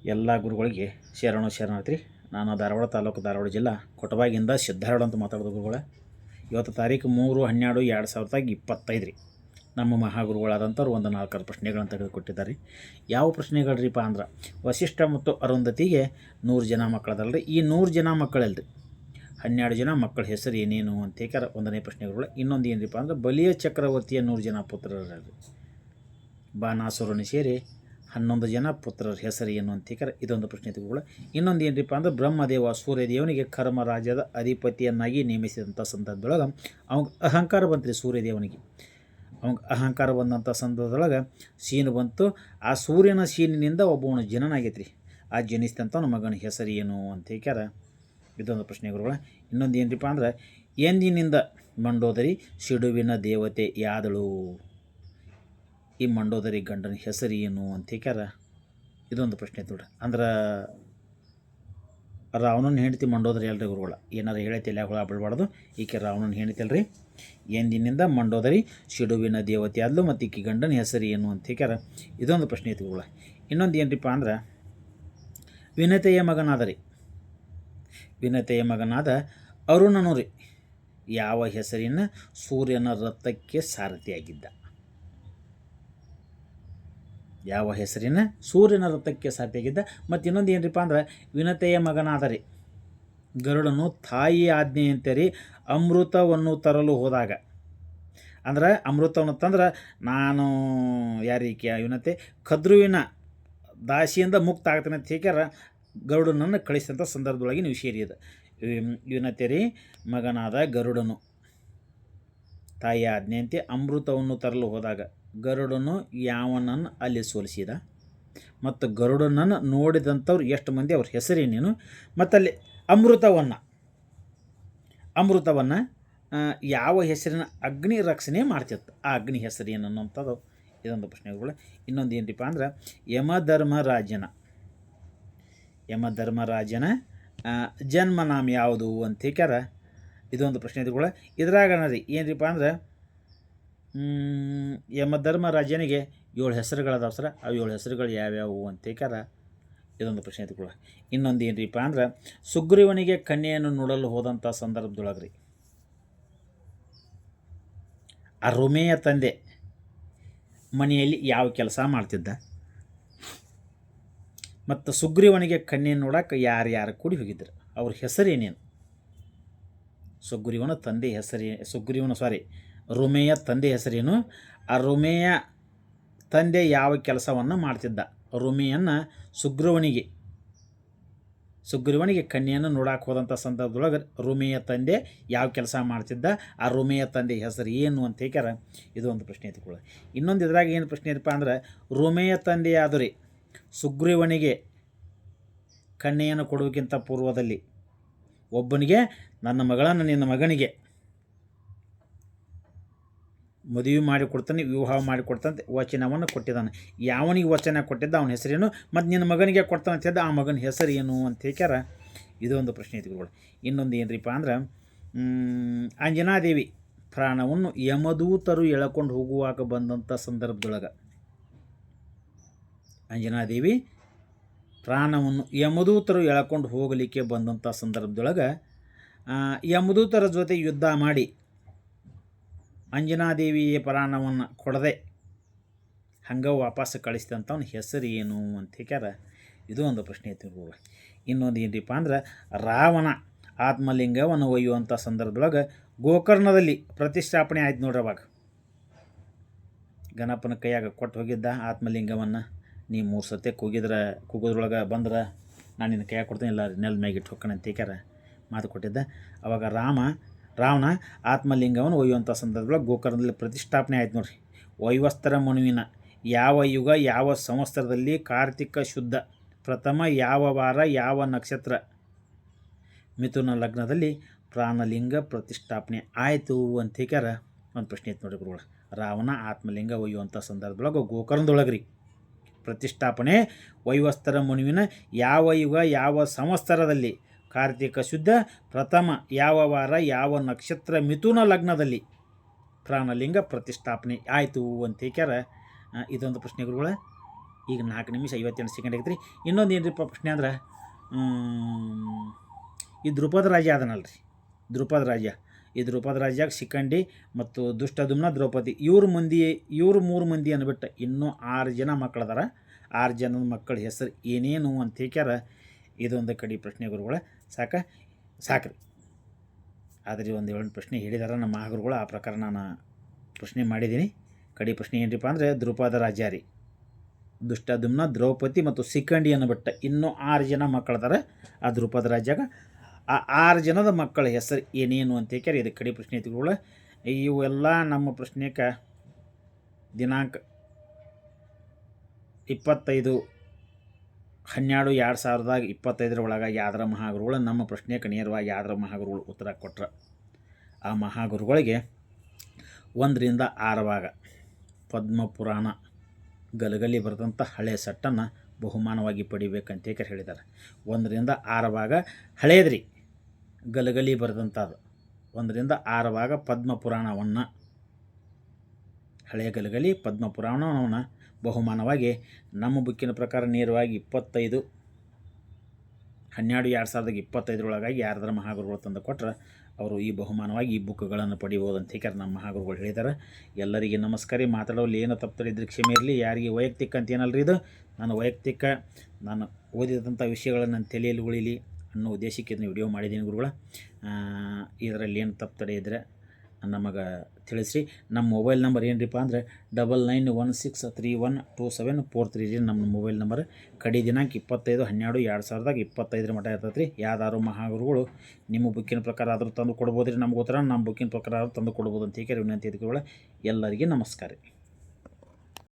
ಎಲ್ಲ ಗುರುಗಳಿಗೆ ಶರಣಾರ್ಥಿ. ನಾನು ಧಾರವಾಡ ತಾಲೂಕು, ಧಾರವಾಡ ಜಿಲ್ಲಾ ಕೊಟಬಾಗಿಂದ ಸಿದ್ಧಾರೂಢ ಅಂತ ಮಾತಾಡೋದು ಗುರುಗಳ. ಇವತ್ತು ತಾರೀಕು 3/12/2025 ರೀ. ನಮ್ಮ ಮಹಾಗುರುಗಳಾದಂಥವ್ರು ಒಂದು 4 ಪ್ರಶ್ನೆಗಳನ್ನು ತೆಗೆದುಕೊಟ್ಟಿದ್ದಾರೆ. ಯಾವ ಪ್ರಶ್ನೆಗಳ್ರಿಪ್ಪ ಅಂದ್ರೆ, ವಸಿಷ್ಠ ಮತ್ತು ಅರುಂಧತಿಗೆ 100 ಜನ ಮಕ್ಕಳದಲ್ರಿ. ಈ 100 ಜನ ಮಕ್ಕಳಲ್ರಿ, 12 ಜನ ಮಕ್ಕಳ ಹೆಸರು ಏನೇನು ಅಂತ ಹೇಳ್ತಾರೆ. ಒಂದನೇ ಪ್ರಶ್ನೆಗಳು. ಇನ್ನೊಂದು ಏನ್ರಿಪ್ಪ ಅಂದ್ರೆ, ಬಲಿಯ ಚಕ್ರವರ್ತಿಯ 100 ಜನ ಪುತ್ರರಲ್ರಿ. ಬಾಣಾಸುರನು ಸೇರಿ 11 ಜನ ಪುತ್ರರ ಹೆಸರು ಏನು ಅಂತ ಹೇಳ್ತಾರೆ. ಇದೊಂದು ಪ್ರಶ್ನೆ ತೆಗೆದುಕೊಳ್ಳ. ಇನ್ನೊಂದು ಏನ್ರಿಪ್ಪ ಅಂದ್ರೆ, ಬ್ರಹ್ಮದೇವ ಸೂರ್ಯದೇವನಿಗೆ ಕರ್ಮರಾಜ್ಯದ ಅಧಿಪತಿಯನ್ನಾಗಿ ನೇಮಿಸಿದಂಥ ಸಂದರ್ಭದೊಳಗೆ ಅವಂಗೆ ಅಹಂಕಾರ ಬಂತ್ರಿ. ಸೂರ್ಯದೇವನಿಗೆ ಅವಂಗೆ ಅಹಂಕಾರ ಬಂದಂಥ ಸಂದರ್ಭದೊಳಗೆ ಸೀನು ಬಂತು. ಆ ಸೂರ್ಯನ ಸೀನಿನಿಂದ ಒಬ್ಬವನು ಜನನಾಗೈತ್ರಿ. ಆ ಜನಿಸಿದಂಥ ನಮ್ಮ ಮಗನ ಹೆಸರು ಏನು ಅಂತ ಹೇಳ್ಯಾರ. ಇದೊಂದು ಪ್ರಶ್ನೆಗಳು. ಇನ್ನೊಂದು ಏನ್ರಿಪ್ಪ ಅಂದ್ರೆ, ಎಂದಿನಿಂದ ಮಂಡೋದರಿ ಸಿಡುವಿನ ದೇವತೆ ಯಾದಳು. ಈ ಮಂಡೋದರಿ ಗಂಡನ ಹೆಸರು ಏನು ಅಂತ ಹೇಳ್ಯಾರ. ಇದೊಂದು ಪ್ರಶ್ನೆ ನೋಡ್ರಿ. ಅಂದ್ರೆ ರಾವಣನ ಹೆಂಡತಿ ಮಂಡೋದರಿ ಅಲ್ರಿ ಗುರುಗಳ. ಏನಾರು ಹೇಳೈತಿಲ್ಲ ಹುಳ ಬಿಡಬಾರ್ದು. ಈಕೆ ರಾವಣನ ಹೆಂಡತಿ ಅಲ್ರಿ. ಎಂದಿನಿಂದ ಮಂಡೋದರಿ ಸಿಡುವಿನ ದೇವತೆ ಆದ್ಲು ಮತ್ತು ಈಕೆ ಗಂಡನ ಹೆಸರು ಏನು ಅಂತ ಹೇಳ್ಯಾರ. ಇದೊಂದು ಪ್ರಶ್ನೆ ಐತಿ ಗುರುಗಳ. ಇನ್ನೊಂದು ಏನ್ರಿಪ್ಪ ಅಂದ್ರೆ, ವಿನತೆಯ ಮಗನಾದ ರೀ. ವಿನತೆಯ ಮಗನಾದ ಅರುಣನು ರೀ ಯಾವ ಹೆಸರಿನ ಸೂರ್ಯನ ರಥಕ್ಕೆ ಸಾರಥಿಯಾಗಿದ್ದ? ಯಾವ ಹೆಸರಿನ ಸೂರ್ಯನ ರಥಕ್ಕೆ ಸಾರಥಿಯಾಗಿದ್ದ? ಮತ್ತು ಇನ್ನೊಂದು ಏನ್ರಿಪ್ಪ ಅಂದ್ರೆ, ವಿನತೆಯ ಮಗನಾದ ರೀ ಗರುಡನು ತಾಯಿ ಆಜ್ಞೆಯಂತೆ ರೀ ಅಮೃತವನ್ನು ತರಲು ಹೋದಾಗ. ಅಂದ್ರೆ ಅಮೃತವನ್ನು ತಂದ್ರೆ ನಾನು ಯಾರೀಕೆ ವಿನತೆ ಕದ್ರುವಿನ ದಾಸಿಯಿಂದ ಮುಕ್ತ ಆಗ್ತಾನೆ ಅಂತ ಹೇಳ್ಯಾರ. ಗರುಡನನ್ನು ಕಳಿಸಿದಂಥ ಸಂದರ್ಭದೊಳಗಿನ ವಿಷಯ ರೀ ಅದು. ವಿನತೆ ರೀ ಮಗನಾದ ಗರುಡನು ತಾಯಿಯ ಆಜ್ಞೆಯಂತೆ ಅಮೃತವನ್ನು ತರಲು ಹೋದಾಗ ಗರುಡನು ಯಾವನನ್ನು ಅಲ್ಲಿ ಸೋಲಿಸಿದ ಮತ್ತು ಗರುಡನನ್ನು ನೋಡಿದಂಥವ್ರು ಎಷ್ಟು ಮಂದಿ, ಅವ್ರ ಹೆಸರೇನೇನು, ಮತ್ತು ಅಲ್ಲಿ ಅಮೃತವನ್ನು ಯಾವ ಹೆಸರಿನ ಅಗ್ನಿ ರಕ್ಷಣೆ ಮಾಡ್ತಿತ್ತು, ಆ ಅಗ್ನಿ ಹೆಸರೇನು ಅನ್ನೋಂಥದ್ದು ಇದೊಂದು ಪ್ರಶ್ನೆಗಳು. ಇನ್ನೊಂದು ಏನ್ರಿಪ್ಪ ಅಂದ್ರೆ, ಯಮಧರ್ಮರಾಜನ ಜನ್ಮನಾಮ ಯಾವುದು ಅಂತ ಹೇಳ್ಯಾರ. ಇದೊಂದು ಪ್ರಶ್ನೆಗಳು. ಇದ್ರಾಗ ರೀ ಏನ್ರಿಪ್ಪ ಅಂದ್ರೆ, ಯಮಧರ್ಮರಾಜನಿಗೆ 7 ಹೆಸರುಗಳದಾವ ಸರ. ಆ 7 ಹೆಸರುಗಳು ಯಾವ್ಯಾವು ಅಂತ ಹೇಳ್ಯಾರ. ಇದೊಂದು ಪ್ರಶ್ನೆ ಎತ್ಕೊಳ್ಳ. ಇನ್ನೊಂದು ಏನ್ರಿಪ್ಪ ಅಂದ್ರೆ, ಸುಗ್ರೀವನಿಗೆ ಕನ್ಯೆಯನ್ನು ನೋಡಲು ಹೋದಂಥ ಸಂದರ್ಭದೊಳಗೆ ರೀ ಆ ರುಮೆಯ ತಂದೆ ಮನೆಯಲ್ಲಿ ಯಾವ ಕೆಲಸ ಮಾಡ್ತಿದ್ದ, ಮತ್ತು ಸುಗ್ರೀವನಿಗೆ ಕನ್ಯೆಯನ್ನು ನೋಡಕ್ಕೆ ಯಾರು ಕೂಡಿ ಹೋಗಿದ್ರು, ಅವ್ರ ಹೆಸರೇನೇನು? ರುಮೆಯ ತಂದೆ ಹೆಸರೇನು? ಆ ರುಮೆಯ ತಂದೆ ಯಾವ ಕೆಲಸವನ್ನು ಮಾಡ್ತಿದ್ದ? ರುಮೆಯನ್ನು ಸುಗ್ರೀವನಿಗೆ ಕನ್ಯೆಯನ್ನು ನೋಡಕ್ಕೆ ಹೋದಂಥ ಸಂದರ್ಭದೊಳಗೆ ರುಮೆಯ ತಂದೆ ಯಾವ ಕೆಲಸ ಮಾಡ್ತಿದ್ದ? ಆ ರುಮೆಯ ತಂದೆ ಹೆಸರು ಏನು ಅಂತ ಹೇಳ್ಯಾರ. ಇದು ಒಂದು ಪ್ರಶ್ನೆ ಎತ್ಕೊಳ್ಳಿ. ಇನ್ನೊಂದು ಇದ್ರಾಗ ಏನು ಪ್ರಶ್ನೆ ಇದಪ್ಪ ಅಂದ್ರೆ, ರುಮೆಯ ತಂದೆಯಾದರೆ ಸುಗ್ರೀವನಿಗೆ ಕನ್ಯೆಯನ್ನು ಕೊಡುವುದಕ್ಕಿಂತ ಪೂರ್ವದಲ್ಲಿ ಒಬ್ಬನಿಗೆ ನನ್ನ ಮಗಳನ್ನು ನಿನ್ನ ಮಗನಿಗೆ ಮದುವೆ ಮಾಡಿಕೊಡ್ತಾನೆ, ವಿವಾಹ ಮಾಡಿಕೊಡ್ತಾನೆ ವಚನವನ್ನು ಕೊಟ್ಟಿದ್ದಾನೆ. ಯಾವನಿಗೆ ವಚನ ಕೊಟ್ಟಿದ್ದ ಅವನ ಹೆಸರೇನು, ಮತ್ತು ನಿನ್ನ ಮಗನಿಗೆ ಕೊಡ್ತಾನೆ ಅಂತ ಹೇಳಿದ ಆ ಮಗನ ಹೆಸರು ಏನು ಅಂತ ಹೇಳ್ಯಾರ. ಇದೊಂದು ಪ್ರಶ್ನೆ ಐತಿಗಳು. ಇನ್ನೊಂದು ಏನ್ರಿಪ್ಪ ಅಂದ್ರೆ, ಅಂಜನಾದೇವಿ ಪ್ರಾಣವನ್ನು ಯಮದೂತರು ಎಳಕೊಂಡು ಹೋಗುವಾಗ ಬಂದಂಥ ಸಂದರ್ಭದೊಳಗೆ ಅಂಜನಾದೇವಿ ಪ್ರಾಣವನ್ನು ಯಮದೂತರು ಎಳಕೊಂಡು ಹೋಗಲಿಕ್ಕೆ ಬಂದಂಥ ಸಂದರ್ಭದೊಳಗೆ ಯಮದೂತರ ಜೊತೆ ಯುದ್ಧ ಮಾಡಿ ಅಂಜನಾದೇವಿಯ ಪ್ರಾಣವನ್ನು ಕೊಡದೆ ಹಂಗೆ ವಾಪಸ್ ಕಳಿಸಿದಂಥವನ ಹೆಸರು ಏನು ಅಂತ ಹೇಳ್ಯಾರ. ಇದು ಒಂದು ಪ್ರಶ್ನೆ ಐತಿ. ಇನ್ನೊಂದು ಏನ್ರಿಪ್ಪ ಅಂದ್ರೆ, ರಾವಣ ಆತ್ಮಲಿಂಗವನ್ನು ಒಯ್ಯುವಂಥ ಸಂದರ್ಭದೊಳಗೆ ಗೋಕರ್ಣದಲ್ಲಿ ಪ್ರತಿಷ್ಠಾಪನೆ ಆಯ್ತು ನೋಡ್ರಿ. ಅವಾಗ ಗಣಪನ ಕೈಯಾಗ ಕೊಟ್ಟು ಹೋಗಿದ್ದ ಆತ್ಮಲಿಂಗವನ್ನು. ನೀ 3 ಸತಿ ಕೂಗೋದ್ರೊಳಗೆ ಬಂದ್ರೆ ನಾನು ನಿನ್ನ ಕೈಯಾಗ ಕೊಡ್ತೀನಿ, ಇಲ್ಲ ನೆಲದ ಮ್ಯಾಗ ಇಟ್ಟು ಹೋಗ್ಕಣ ಅಂತ ಹೇಳ್ಯಾರ, ಮಾತು ಕೊಟ್ಟಿದ್ದ. ಅವಾಗ ರಾವಣ ಆತ್ಮಲಿಂಗವನ್ನು ಒಯ್ಯುವಂಥ ಸಂದರ್ಭದೊಳಗೆ ಗೋಕರ್ಣದಲ್ಲಿ ಪ್ರತಿಷ್ಠಾಪನೆ ಆಯ್ತು ನೋಡ್ರಿ. ವೈವಸ್ತರ ಮನುವಿನ ಯಾವ ಯುಗ ಯಾವ ಸಂವತ್ಸರದಲ್ಲಿ ಕಾರ್ತಿಕ ಶುದ್ಧ ಪ್ರಥಮ ಯಾವ ವಾರ ಯಾವ ನಕ್ಷತ್ರ ಮಿಥುನ ಲಗ್ನದಲ್ಲಿ ಪ್ರಾಣಲಿಂಗ ಪ್ರತಿಷ್ಠಾಪನೆ ಆಯಿತು ಅಂತ ಹೇಳ್ಯಾರ. ಒಂದು ಪ್ರಶ್ನೆ ಐತೆ ನೋಡ್ರಿ ಗುರುಗಳು. ರಾವಣ ಆತ್ಮಲಿಂಗ ಒಯ್ಯುವಂಥ ಸಂದರ್ಭದೊಳಗೆ ಗೋಕರ್ಣದೊಳಗೆ ರೀ ಪ್ರತಿಷ್ಠಾಪನೆ ವೈವಸ್ತರ ಮನುವಿನ ಯಾವ ಯುಗ ಯಾವ ಸಂವತ್ಸರದಲ್ಲಿ ಕಾರ್ತಿಕ ಶುದ್ಧ ಪ್ರಥಮ ಯಾವ ವಾರ ಯಾವ ನಕ್ಷತ್ರ ಮಿಥುನ ಲಗ್ನದಲ್ಲಿ ಪ್ರಾಣಲಿಂಗ ಪ್ರತಿಷ್ಠಾಪನೆ ಆಯಿತು ಅಂತ ಹೇಳ್ಯಾರ. ಇದೊಂದು ಪ್ರಶ್ನೆ ಗುರುಗಳ. ಈಗ 4 ನಿಮಿಷ 58 ಸೆಕೆಂಡ್ ಆಗೈತೆ ರೀ. ಇನ್ನೊಂದು ಏನು ರೀಪ್ಪ ಪ್ರಶ್ನೆ ಅಂದ್ರೆ ಈ ದ್ರುಪದ ರಾಜ ಅದನಲ್ಲ ರೀ, ದ್ರುಪದ ರಾಜ. ಈ ದ್ರುಪದ ರಾಜ್ಯಾಗ ಶಿಖಂಡಿ ಮತ್ತು ದುಷ್ಟದುಮ್ನ ದ್ರೌಪದಿ ಇವ್ರ 3 ಮಂದಿ ಅಂದ್ಬಿಟ್ಟು ಇನ್ನೂ 6 ಜನ ಮಕ್ಕಳದಾರ. 6 ಜನದ ಮಕ್ಕಳ ಹೆಸರು ಏನೇನು ಅಂತ ಹೇಳ್ಕ್ಯಾರ. ಇದೊಂದು ಕಡೆ ಪ್ರಶ್ನೆ ಗುರುಗಳ ಸಾಕ್ರಿ. ಆದರೆ ಒಂದು 7 ಪ್ರಶ್ನೆ ಹೇಳಿದಾರ ನಮ್ಮ ಮಹಾಗುರುಗಳು. ಆ ಪ್ರಕಾರ ನಾನು ಪ್ರಶ್ನೆ ಮಾಡಿದ್ದೀನಿ. ಕಡೆ ಪ್ರಶ್ನೆ ಏನ್ರಿಪ್ಪ ಅಂದರೆ ದ್ರುಪದ ರಾಜ ರೀ, ದುಷ್ಟದುಮ್ನ ದ್ರೌಪದಿ ಮತ್ತು ಶಿಖಂಡಿ ಅನ್ನಬಿಟ್ಟು ಇನ್ನೂ 6 ಜನ ಮಕ್ಕಳದಾರ ಆ ದ್ರುಪದ ರಾಜ್ಯಾಗ. ಆ 6 ಜನದ ಮಕ್ಕಳ ಹೆಸರು ಏನೇನು ಅಂತ ಹೇಳ್ಕ್ಯಾರ. ಇದಕ್ಕೆ ಕಡೆ ಪ್ರಶ್ನೆ ಐತಿಗಳು. ಇವೆಲ್ಲ ನಮ್ಮ ಪ್ರಶ್ನೆಗೆ ದಿನಾಂಕ 25/12/2025 ಒಳಗೆ ಯಾದರ ಮಹಾಗುರುಗಳು ನಮ್ಮ ಪ್ರಶ್ನೆಗೆ ನೇರವಾಗಿ ಯಾದರ ಮಹಾಗುರುಗಳು ಉತ್ತರ ಕೊಟ್ಟರು. ಆ ಮಹಾಗುರುಗಳಿಗೆ 1 ರಿಂದ 6 ಪದ್ಮಪುರಾಣ ಗಲಗಲಿ ಬರೆದಂಥ ಹಳೆಯ ಸೆಟ್ಟನ್ನು ಬಹುಮಾನವಾಗಿ ಪಡಿಬೇಕಂತ ಹೇಳಿದ್ದಾರೆ. 1 ರಿಂದ 6 ಹಳೇದ್ರಿ ಗಲಗಲಿ ಬರೆದಂಥದ್ದು. 1 ರಿಂದ 6 ಪದ್ಮಪುರಾಣವನ್ನು, ಹಳೆಯ ಗಲಗಲಿ ಪದ್ಮಪುರಾಣವನ್ನು ಬಹುಮಾನವಾಗಿ ನಮ್ಮ ಬುಕ್ಕಿನ ಪ್ರಕಾರ ನೇರವಾಗಿ 25/12/2025 ಒಳಗಾಗಿ ಯಾರದರ ಮಹಾಗುರುಗಳು ತಂದು ಕೊಟ್ಟರೆ ಅವರು ಈ ಬಹುಮಾನವಾಗಿ ಈ ಬುಕ್ಗಳನ್ನು ಪಡಿಬೋದು ಅಂತ ಹೇಳ್ತಾರೆ ನಮ್ಮ ಮಹಾಗುರುಗಳು ಹೇಳಿದ್ದಾರೆ. ಎಲ್ಲರಿಗೆ ನಮಸ್ಕಾರ. ಮಾತಾಡೋಲ್ಲಿ ಏನೋ ತಪ್ಪು ಕ್ಷಮೆ ಇರಲಿ. ಯಾರಿಗೆ ವೈಯಕ್ತಿಕ ಅಂತ ಏನಲ್ರಿ ಇದು, ನಾನು ವೈಯಕ್ತಿಕ ನಾನು ಓದಿದಂಥ ವಿಷಯಗಳನ್ನು ನನ್ನ ತಲೆಯಲ್ಲಿ ಉಳಿಲಿ ಅನ್ನೋ ಉದ್ದೇಶಕ್ಕೆ ಇದನ್ನು ವಿಡಿಯೋ ಮಾಡಿದ್ದೀನಿ ಗುರುಗಳ. ಇದರಲ್ಲಿ ಏನು ತಪ್ಪು ತಡೆ ಇದ್ದರೆ ನಮಗೆ ತಿಳಿಸ್ರಿ. ನಮ್ಮ ಮೊಬೈಲ್ ನಂಬರ್ ಏನ್ರಿಪ್ಪ ಅಂದರೆ 9916312743 ನಮ್ಮ ಮೊಬೈಲ್ ನಂಬರ್. ಕಡೆ ದಿನಾಂಕ 25/12/2025 ಮಟ್ಟ ಇರ್ತೈತೆ ರೀ. ಯಾವ್ದಾದ್ರು ಮಹಾಗುರುಗಳು ನಿಮ್ಮ ಬುಕ್ಕಿನ ಪ್ರಕಾರ ಆದರೂ ತಂದು ಕೊಡ್ಬೋದು ರೀ. ನಮ್ಗೆ ಉತ್ತರ ನಮ್ಮ ಬುಕ್ಕಿನ ಪ್ರಕಾರ ಆದರೂ ತಂದು ಕೊಡ್ಬೋದು ಅಂತ ಹೇಳಿ ವಿನಂತಿ. ಎಲ್ಲರಿಗೆ ನಮಸ್ಕಾರ ರೀ.